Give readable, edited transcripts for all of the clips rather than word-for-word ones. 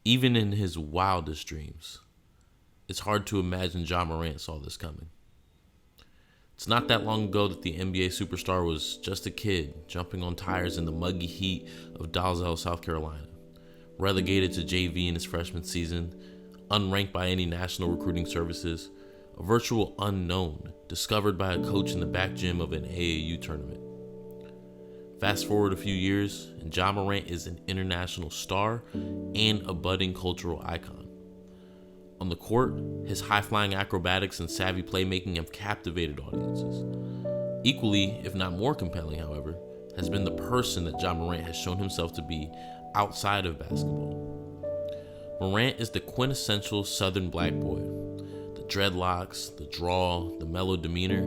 Even in his wildest dreams, it's hard to imagine Ja Morant saw this coming. It's not that long ago that the NBA superstar was just a kid jumping on tires in the muggy heat of Dalzell, South Carolina. Relegated to JV in his freshman season, unranked by any national recruiting services, a virtual unknown discovered by a coach in the back gym of an AAU tournament. Fast forward a few years, and Ja Morant is an international star and a budding cultural icon. On the court, his high-flying acrobatics and savvy playmaking have captivated audiences. Equally, if not more compelling, however, has been the person that Ja Morant has shown himself to be outside of basketball. Morant is the quintessential Southern black boy. The dreadlocks, the drawl, the mellow demeanor.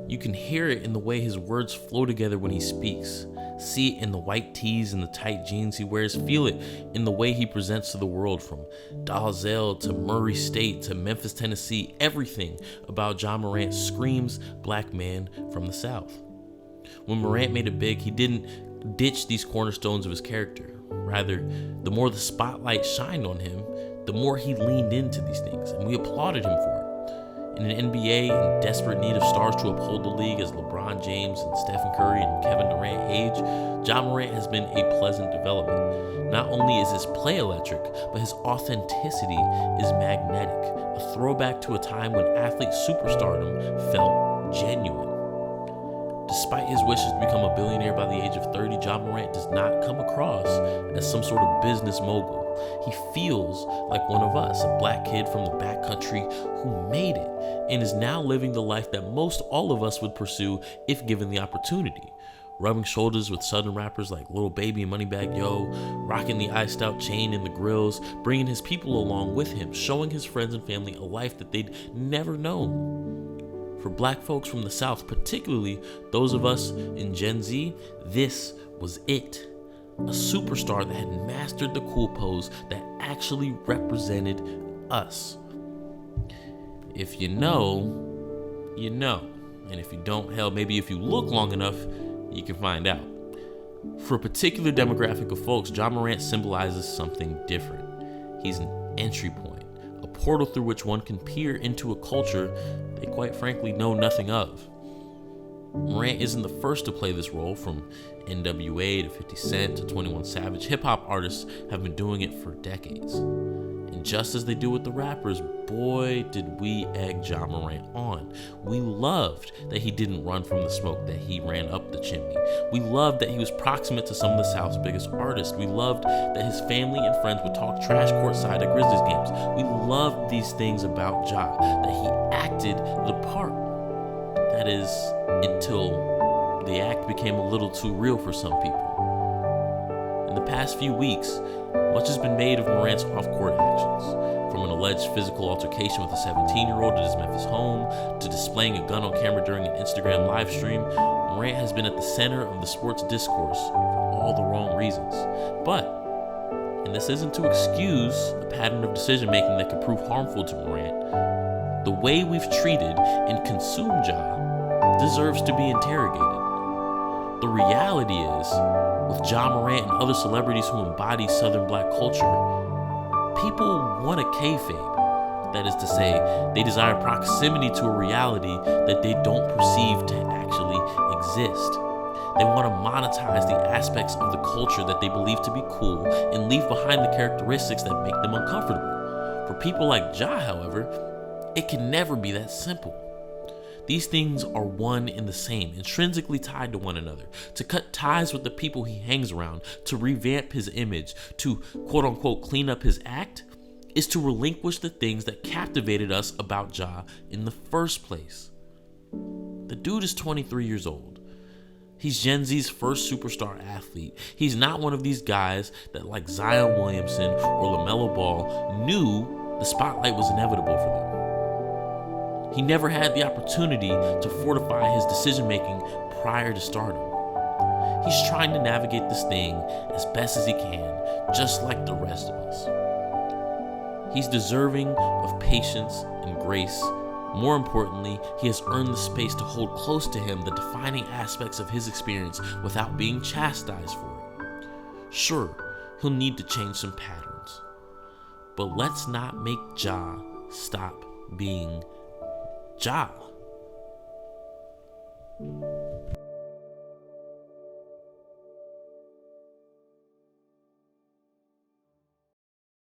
You can hear it in the way his words flow together when he speaks. See it in the white tees and the tight jeans he wears. Feel it in the way he presents to the world, from Dalzell to Murray State to Memphis, Tennessee. Everything about Ja Morant screams black man from the South. When Morant made it big, he didn't ditch these cornerstones of his character. Rather, the more the spotlight shined on him, the more he leaned into these things, and we applauded him for it. In an NBA in desperate need of stars to uphold the league as LeBron James and Stephen Curry and Kevin Durant age, Ja Morant has been a pleasant development. Not only is his play electric, but his authenticity is magnetic, a throwback to a time when athlete superstardom felt genuine. Despite his wishes to become a billionaire by the age of 30, Ja Morant does not come across as some sort of business mogul. He feels like one of us, a black kid from the backcountry who made it and is now living the life that most all of us would pursue if given the opportunity. Rubbing shoulders with Southern rappers like Lil Baby and Moneybagg Yo, rocking the iced out chain in the grills, bringing his people along with him, showing his friends and family a life that they'd never known. For black folks from the South, particularly those of us in Gen Z, this was it. A superstar that had mastered the cool pose that actually represented us. If you know, you know. And if you don't, hell, maybe if you look long enough, you can find out. For a particular demographic of folks, Ja Morant symbolizes something different. He's an entry point, a portal through which one can peer into a culture they quite frankly know nothing of. Morant isn't the first to play this role. From NWA to 50 Cent to 21 Savage, hip-hop artists have been doing it for decades. And just as they do with the rappers, boy, did we egg Ja Morant on. We loved that he didn't run from the smoke, that he ran up the chimney. We loved that he was proximate to some of the South's biggest artists. We loved that his family and friends would talk trash courtside at Grizzlies games. We loved these things about Ja, that he acted the part. That is, until the act became a little too real for some people. In the past few weeks, much has been made of Morant's off-court actions, from an alleged physical altercation with a 17-year-old at his Memphis home to displaying a gun on camera during an Instagram live stream. Morant has been at the center of the sports discourse for all the wrong reasons. But, and this isn't to excuse a pattern of decision-making that could prove harmful to Morant, the way we've treated and consumed Ja deserves to be interrogated. The reality is, with Ja Morant and other celebrities who embody Southern black culture, people want a kayfabe. That is to say, they desire proximity to a reality that they don't perceive to actually exist. They want to monetize the aspects of the culture that they believe to be cool and leave behind the characteristics that make them uncomfortable. For people like Ja, however, it can never be that simple. These things are one and the same, intrinsically tied to one another. To cut ties with the people he hangs around, to revamp his image, to quote-unquote clean up his act, is to relinquish the things that captivated us about Ja in the first place. The dude is 23 years old. He's Gen Z's first superstar athlete. He's not one of these guys that, like Zion Williamson or LaMelo Ball, knew the spotlight was inevitable for them. He never had the opportunity to fortify his decision-making prior to stardom. He's trying to navigate this thing as best as he can, just like the rest of us. He's deserving of patience and grace. More importantly, he has earned the space to hold close to him the defining aspects of his experience without being chastised for it. Sure, he'll need to change some patterns. but let's not make Ja stop being Ja.